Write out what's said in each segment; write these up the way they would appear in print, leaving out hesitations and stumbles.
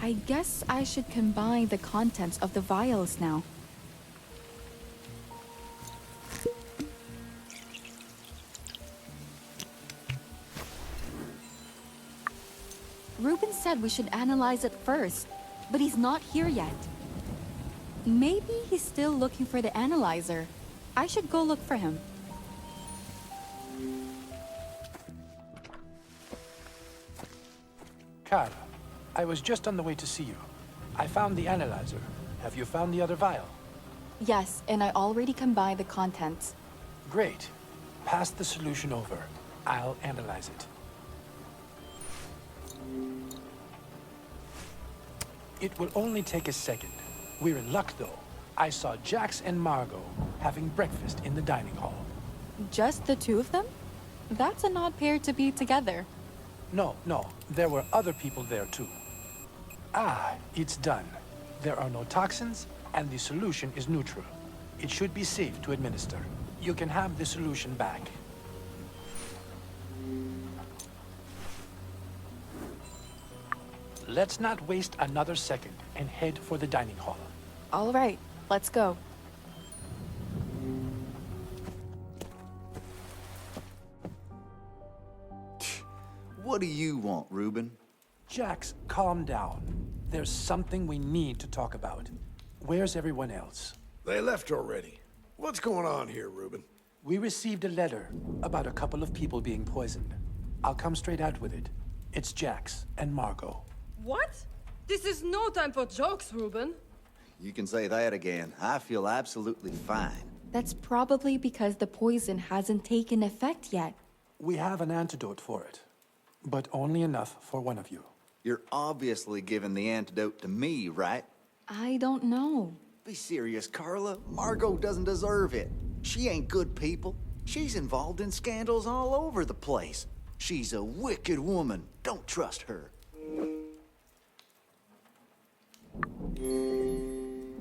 I guess I should combine the contents of the vials now. Ruben said we should analyze it first, but he's not here yet. Maybe he's still looking for the analyzer. I should go look for him. Carla, I was just on the way to see you. I found the analyzer. Have you found the other vial? Yes, and I already combined the contents. Great. Pass the solution over. I'll analyze it. It will only take a second. We're in luck, though. I saw Jax and Margot having breakfast in the dining hall. Just the two of them? That's an odd pair to be together. No, there were other people there, too. Ah, it's done. There are no toxins, and the solution is neutral. It should be safe to administer. You can have the solution back. Let's not waste another second and head for the dining hall. All right, let's go. What do you want, Ruben? Jax, calm down. There's something we need to talk about. Where's everyone else? They left already. What's going on here, Ruben? We received a letter about a couple of people being poisoned. I'll come straight out with it. It's Jax and Margot. What? This is no time for jokes, Ruben. You can say that again. I feel absolutely fine. That's probably because the poison hasn't taken effect yet. We have an antidote for it, but only enough for one of you. You're obviously giving the antidote to me, right? I don't know. Be serious, Carla. Margot doesn't deserve it. She ain't good people. She's involved in scandals all over the place. She's a wicked woman. Don't trust her.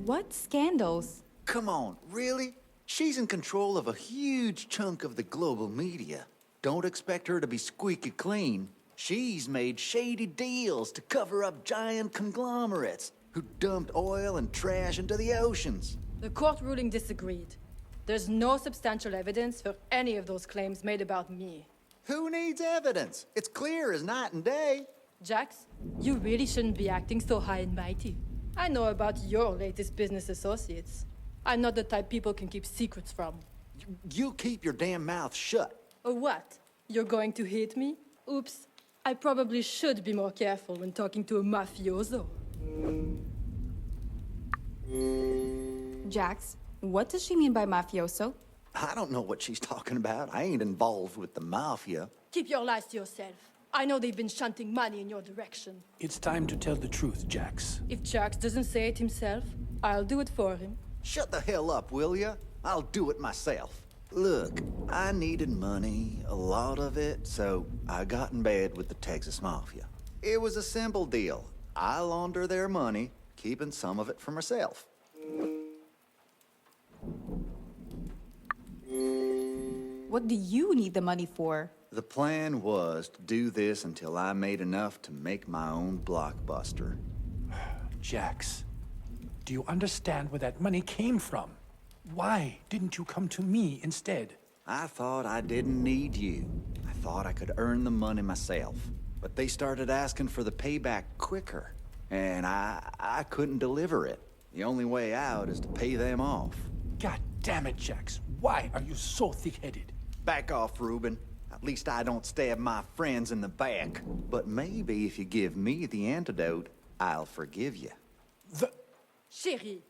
What scandals? Come on, really? She's in control of a huge chunk of the global media. Don't expect her to be squeaky clean. She's made shady deals to cover up giant conglomerates who dumped oil and trash into the oceans. The court ruling disagreed. There's no substantial evidence for any of those claims made about me. Who needs evidence? It's clear as night and day. Jax, you really shouldn't be acting so high and mighty. I know about your latest business associates. I'm not the type people can keep secrets from. You keep your damn mouth shut. Or what? You're going to hate me? Oops. I probably should be more careful when talking to a mafioso. Jax, what does she mean by mafioso? I don't know what she's talking about. I ain't involved with the mafia. Keep your lies to yourself. I know they've been shunting money in your direction. It's time to tell the truth, Jax. If Jax doesn't say it himself, I'll do it for him. Shut the hell up, will ya? I'll do it myself. Look, I needed money, a lot of it, so I got in bed with the Texas Mafia. It was a simple deal. I launder their money, keeping some of it for myself. What do you need the money for? The plan was to do this until I made enough to make my own blockbuster. Jax, do you understand where that money came from? Why didn't you come to me instead? I thought I didn't need you. I thought I could earn the money myself. But they started asking for the payback quicker, and I couldn't deliver it. The only way out is to pay them off. God damn it, Jax. Why are you so thick-headed? Back off, Ruben. At least I don't stab my friends in the back. But maybe if you give me the antidote, I'll forgive you. Chérie,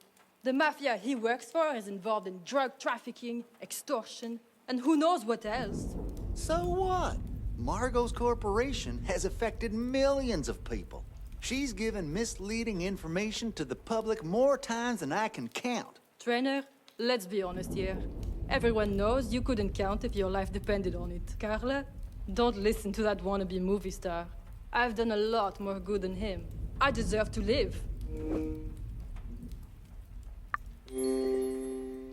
the mafia he works for is involved in drug trafficking, extortion, and who knows what else. So what? Margot's corporation has affected millions of people. She's given misleading information to the public more times than I can count. Trainer, let's be honest here. Everyone knows you couldn't count if your life depended on it. Carla, don't listen to that wannabe movie star. I've done a lot more good than him. I deserve to live.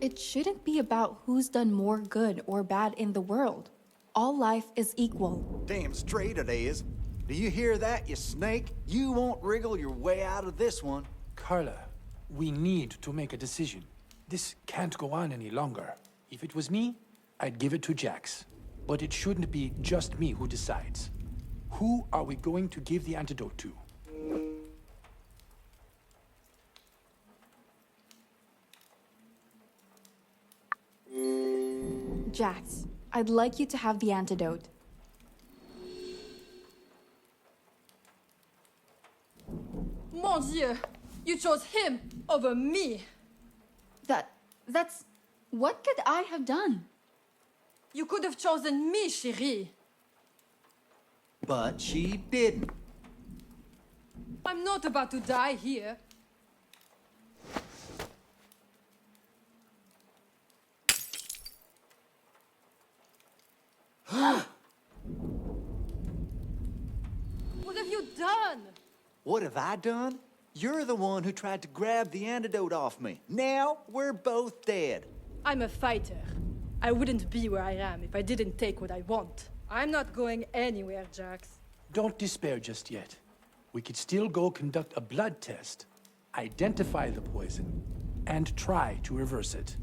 It shouldn't be about who's done more good or bad in the world. All life is equal. Damn straight it is. Do you hear that, you snake? You won't wriggle your way out of this one. Carla, we need to make a decision. This can't go on any longer. If it was me, I'd give it to Jax. But it shouldn't be just me who decides. Who are we going to give the antidote to? Jax, I'd like you to have the antidote. Mon Dieu! You chose him over me! That's... What could I have done? You could have chosen me, chérie! But she didn't. I'm not about to die here. What have you done? What have I done? You're the one who tried to grab the antidote off me. Now we're both dead. I'm a fighter. I wouldn't be where I am if I didn't take what I want. I'm not going anywhere, Jax. Don't despair just yet. We could still go conduct a blood test, identify the poison, and try to reverse it.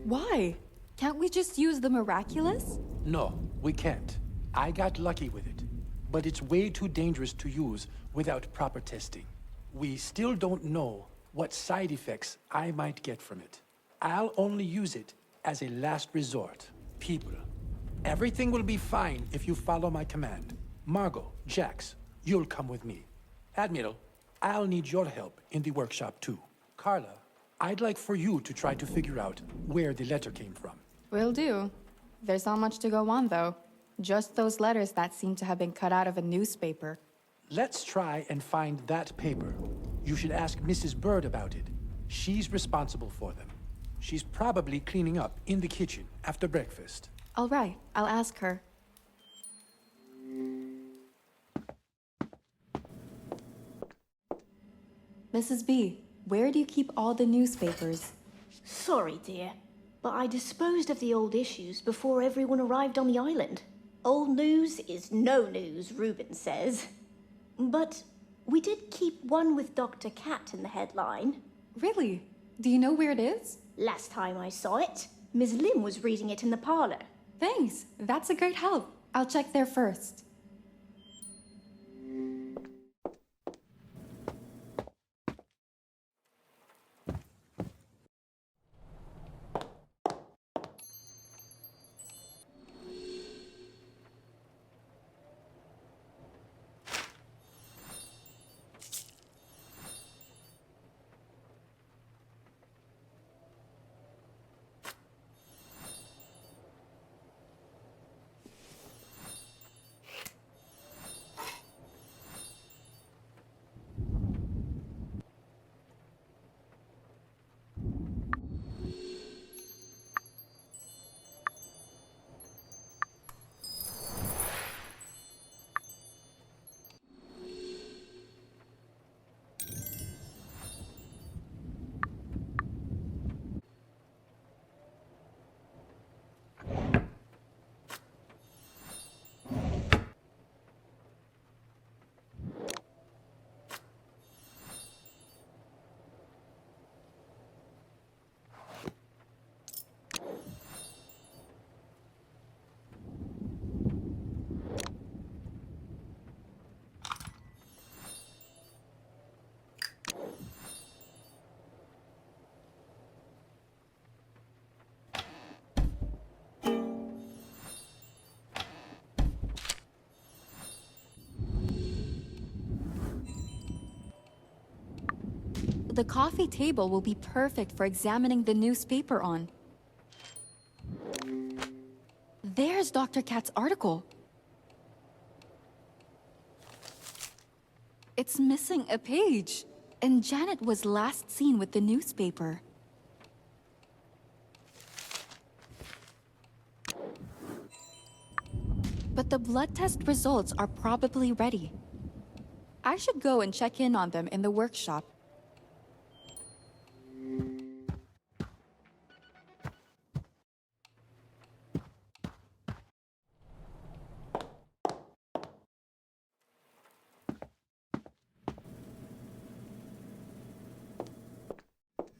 Why? Can't we just use the miraculous? No, we can't. I got lucky with it. But it's way too dangerous to use without proper testing. We still don't know what side effects I might get from it. I'll only use it as a last resort. People, everything will be fine if you follow my command. Margot, Jax, you'll come with me. Admiral, I'll need your help in the workshop too. Carla, I'd like for you to try to figure out where the letter came from. Will do. There's not much to go on, though. Just those letters that seem to have been cut out of a newspaper. Let's try and find that paper. You should ask Mrs. Bird about it. She's responsible for them. She's probably cleaning up in the kitchen after breakfast. All right, I'll ask her. Mrs. B, where do you keep all the newspapers? Sorry, dear, but I disposed of the old issues before everyone arrived on the island. Old news is no news, Reuben says. But we did keep one with Dr. Cat in the headline. Really? Do you know where it is? Last time I saw it, Ms. Lim was reading it in the parlor. Thanks. That's a great help. I'll check there first. The coffee table will be perfect for examining the newspaper on. There's Dr. Cat's article. It's missing a page, and Janet was last seen with the newspaper. But the blood test results are probably ready. I should go and check in on them in the workshop.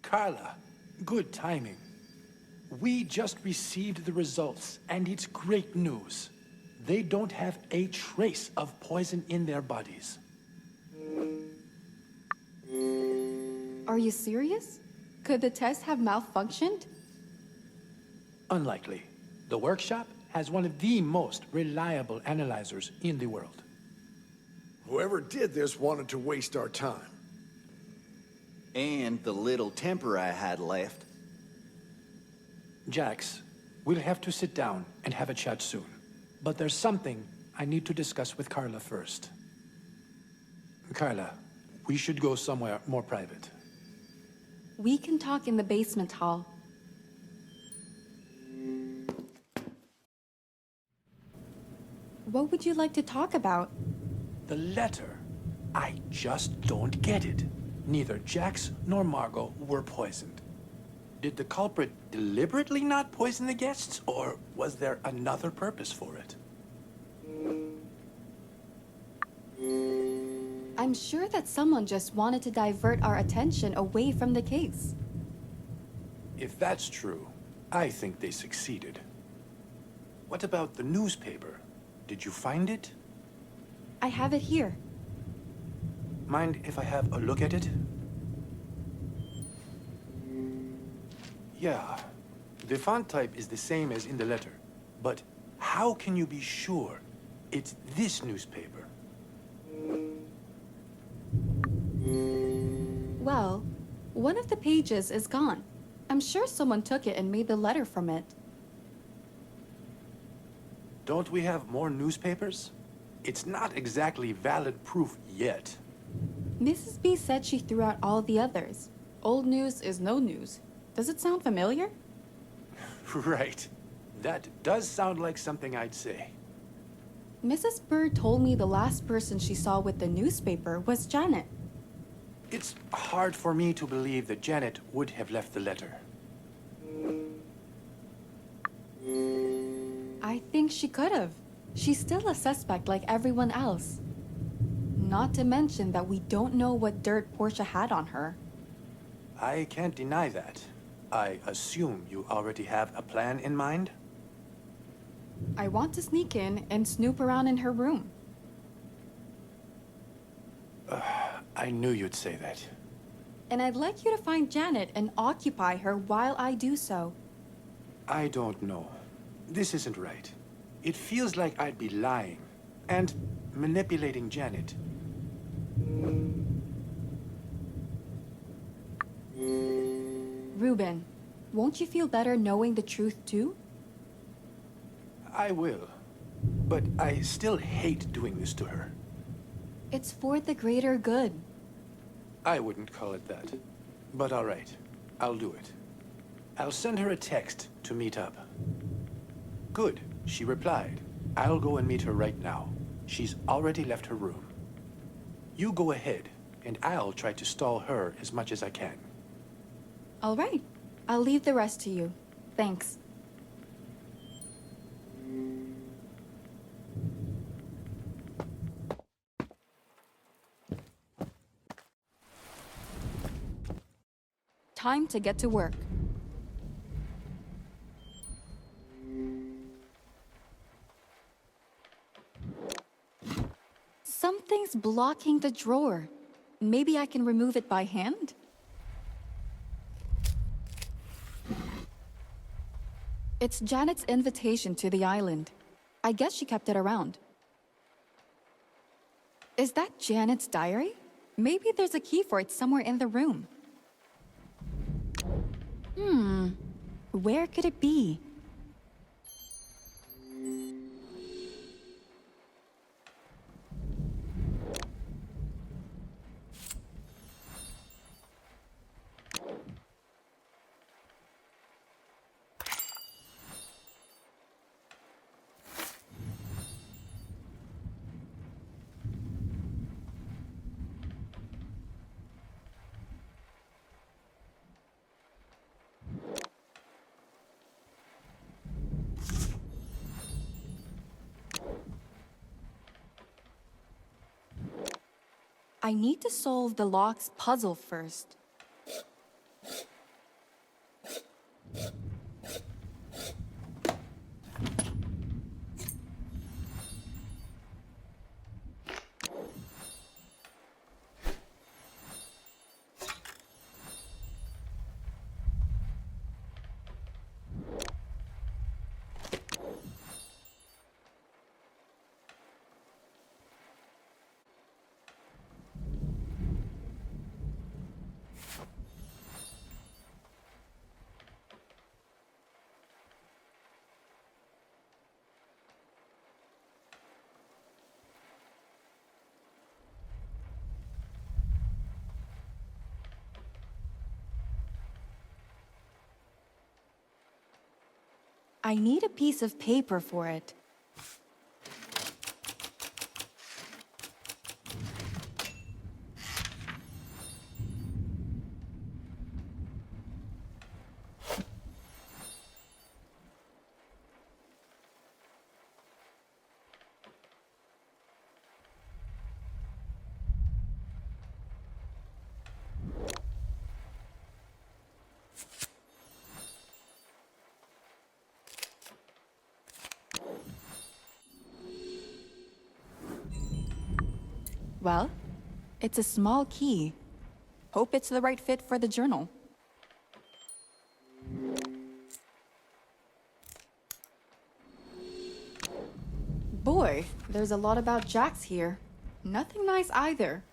Carla, good timing. We just received the results, and it's great news. They don't have a trace of poison in their bodies. Are you serious? Could the test have malfunctioned? Unlikely. The workshop has one of the most reliable analyzers in the world. Whoever did this wanted to waste our time. And the little temper I had left. Jax, we'll have to sit down and have a chat soon. But there's something I need to discuss with Carla first. Carla, we should go somewhere more private. We can talk in the basement hall. What would you like to talk about? The letter. I just don't get it. Neither Jax nor Margot were poisoned. Did the culprit deliberately not poison the guests, or was there another purpose for it? I'm sure that someone just wanted to divert our attention away from the case. If that's true, I think they succeeded. What about the newspaper? Did you find it? I have it here. Mind if I have a look at it? Yeah, the font type is the same as in the letter. But how can you be sure it's this newspaper? Well, one of the pages is gone. I'm sure someone took it and made the letter from it. Don't we have more newspapers? It's not exactly valid proof yet. Mrs. B said she threw out all the others. Old news is no news. Does it sound familiar? Right. That does sound like something I'd say. Mrs. Bird told me the last person she saw with the newspaper was Janet. It's hard for me to believe that Janet would have left the letter. I think she could have. She's still a suspect like everyone else. Not to mention that we don't know what dirt Portia had on her. I can't deny that. I assume you already have a plan in mind? I want to sneak in and snoop around in her room. I knew you'd say that. And I'd like you to find Janet and occupy her while I do so. I don't know. This isn't right. It feels like I'd be lying and manipulating Janet. Ruben, won't you feel better knowing the truth too? I will. But I still hate doing this to her. It's for the greater good. I wouldn't call it that. But all right, I'll do it. I'll send her a text to meet up. Good, she replied. I'll go and meet her right now. She's already left her room. You go ahead, and I'll try to stall her as much as I can. All right, I'll leave the rest to you. Thanks. Time to get to work. Something's blocking the drawer. Maybe I can remove it by hand? It's Janet's invitation to the island. I guess she kept it around. Is that Janet's diary? Maybe there's a key for it somewhere in the room. Where could it be? I need to solve the lock's puzzle first. I need a piece of paper for it. Well, it's a small key. Hope it's the right fit for the journal. Boy, there's a lot about Jax here. Nothing nice either.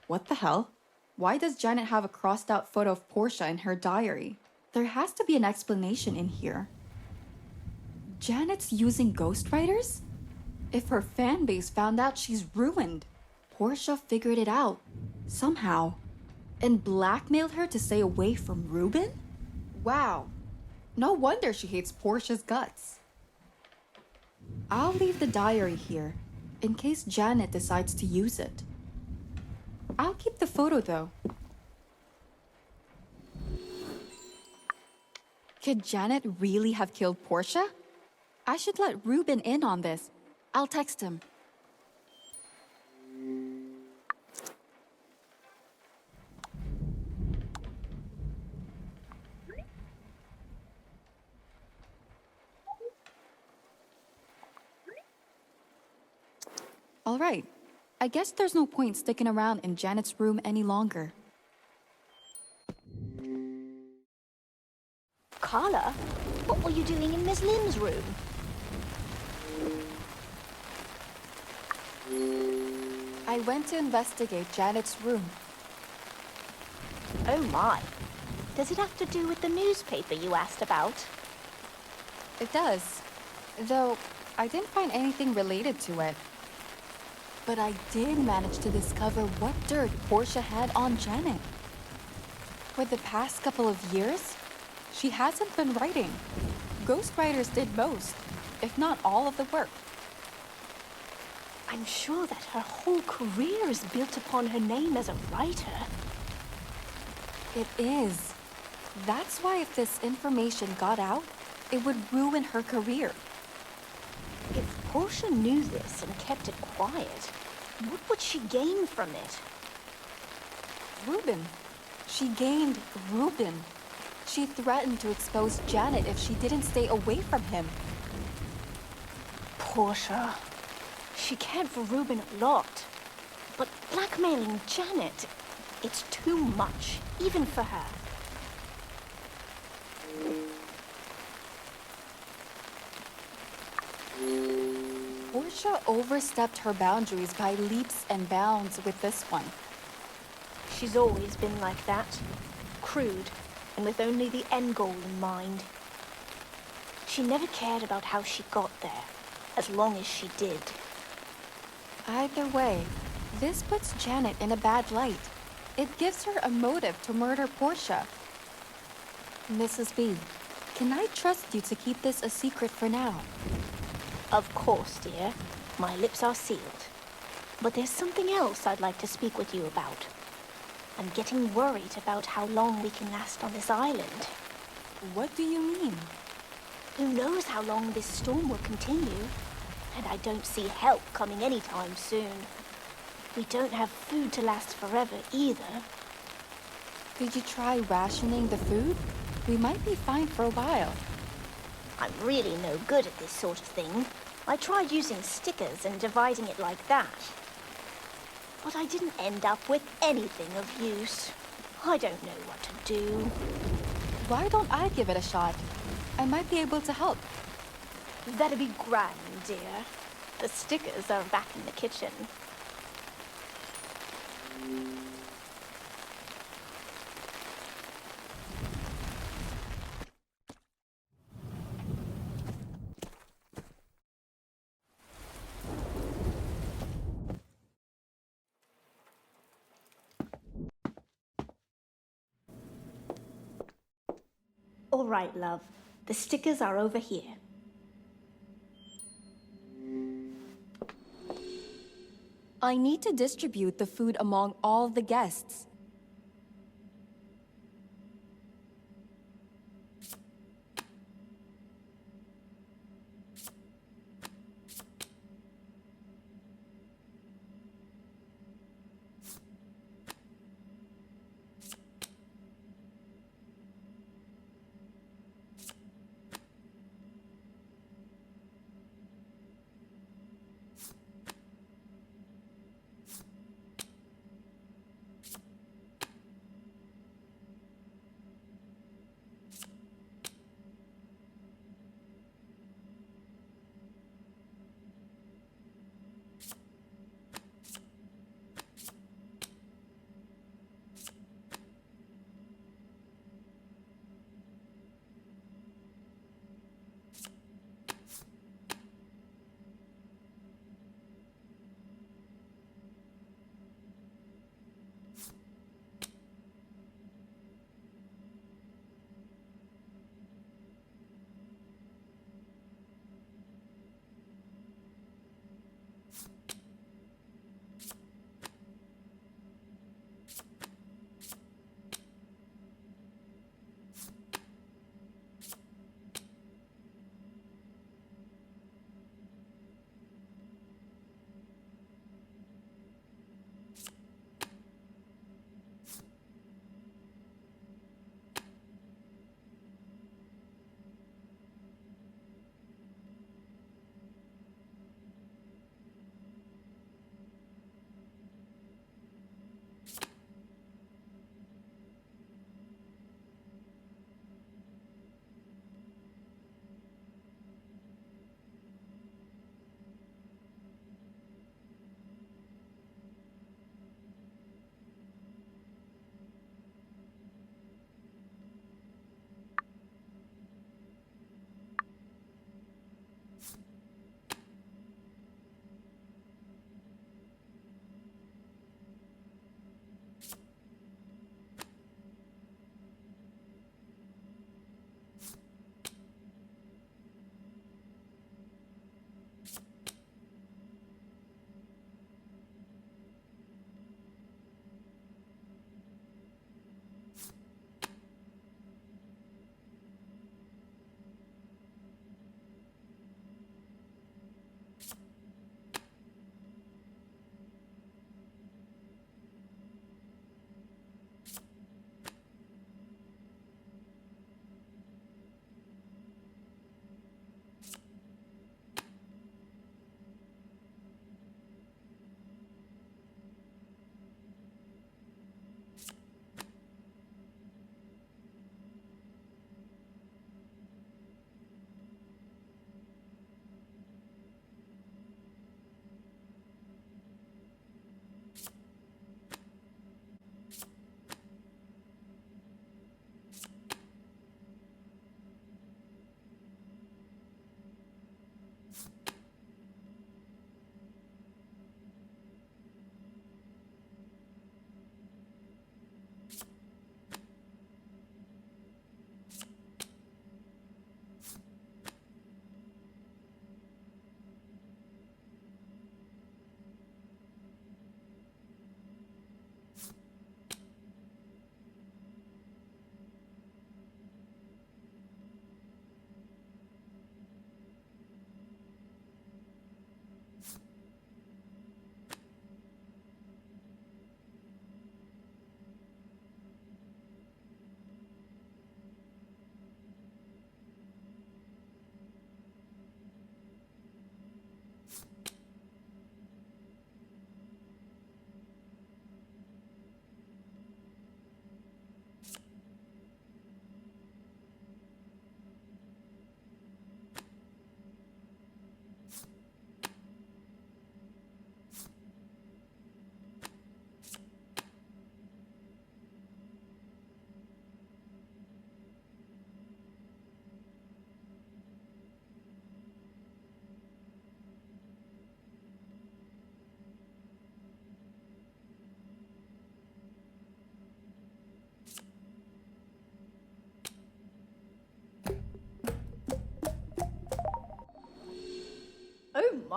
What the hell? Why does Janet have a crossed out photo of Portia in her diary? There has to be an explanation in here. Janet's using ghostwriters? If her fan base found out, she's ruined. Portia figured it out, somehow, and blackmailed her to stay away from Ruben? Wow. No wonder she hates Portia's guts. I'll leave the diary here, in case Janet decides to use it. I'll keep the photo, though. Could Janet really have killed Portia? I should let Ruben in on this. I'll text him. All right. I guess there's no point sticking around in Janet's room any longer. Carla, what were you doing in Miss Lim's room? I went to investigate Janet's room. Oh my. Does it have to do with the newspaper you asked about? It does. Though, I didn't find anything related to it. But I did manage to discover what dirt Portia had on Janet. For the past couple of years, she hasn't been writing. Ghostwriters did most, if not all of the work. I'm sure that her whole career is built upon her name as a writer. It is. That's why if this information got out, it would ruin her career. If Portia knew this and kept it quiet, what would she gain from it? Ruben. She gained Ruben. She threatened to expose Janet if she didn't stay away from him. Portia. She cared for Ruben a lot. But blackmailing Janet, it's too much, even for her. Portia overstepped her boundaries by leaps and bounds with this one. She's always been like that. Crude, and with only the end goal in mind. She never cared about how she got there, as long as she did. Either way, this puts Janet in a bad light. It gives her a motive to murder Portia. Mrs. B, can I trust you to keep this a secret for now? Of course, dear. My lips are sealed. But there's something else I'd like to speak with you about. I'm getting worried about how long we can last on this island. What do you mean? Who knows how long this storm will continue? And I don't see help coming anytime soon. We don't have food to last forever either. Did you try rationing the food? We might be fine for a while. I'm really no good at this sort of thing. I tried using stickers and dividing it like that. But I didn't end up with anything of use. I don't know what to do. Why don't I give it a shot? I might be able to help. That'd be grand, dear. The stickers are back in the kitchen. All right, love. The stickers are over here. I need to distribute the food among all the guests.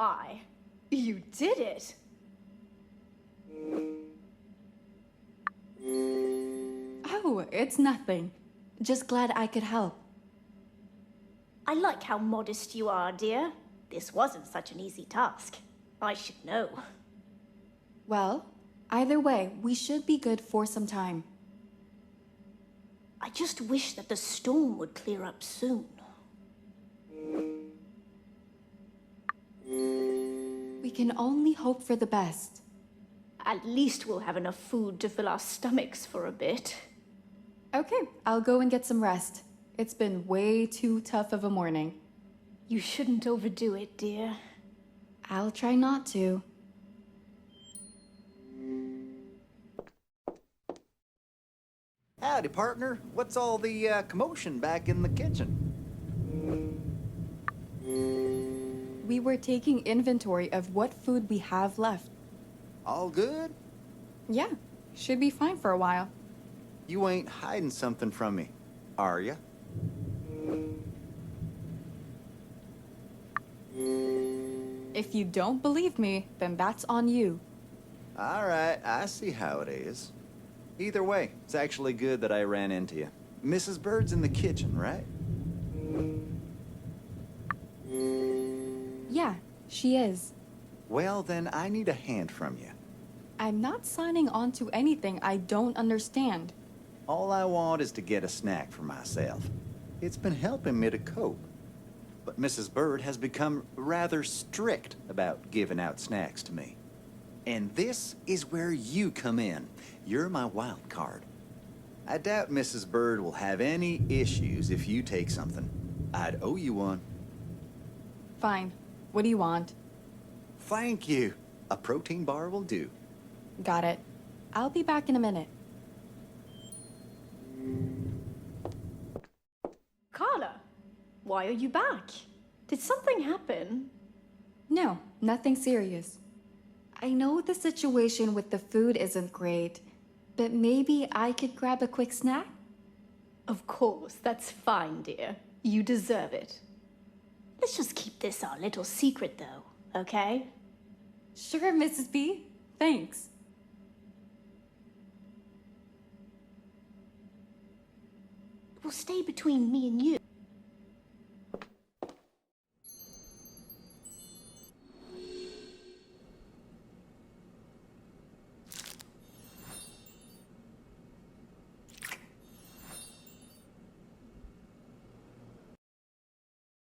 my. You did it! Oh, it's nothing. Just glad I could help. I like how modest you are, dear. This wasn't such an easy task. I should know. Well, either way, we should be good for some time. I just wish that the storm would clear up soon. We can only hope for the best. At least we'll have enough food to fill our stomachs for a bit. Okay, I'll go and get some rest. It's been way too tough of a morning. You shouldn't overdo it, dear. I'll try not to. Howdy, partner. What's all the commotion back in the kitchen? We were taking inventory of what food we have left. All good? Yeah, should be fine for a while. You ain't hiding something from me, are ya? If you don't believe me, then that's on you. All right, I see how it is. Either way, it's actually good that I ran into you. Mrs. Bird's in the kitchen, right? Yeah, she is. Well, then I need a hand from you. I'm not signing on to anything I don't understand. All I want is to get a snack for myself. It's been helping me to cope. But Mrs. Bird has become rather strict about giving out snacks to me. And this is where you come in. You're my wild card. I doubt Mrs. Bird will have any issues if you take something. I'd owe you one. Fine. What do you want? Thank you. A protein bar will do. Got it. I'll be back in a minute. Carla, why are you back? Did something happen? No, nothing serious. I know the situation with the food isn't great, but maybe I could grab a quick snack? Of course, that's fine, dear. You deserve it. Let's just keep this our little secret, though, okay? Sure, Mrs. B. Thanks. It will stay between me and you.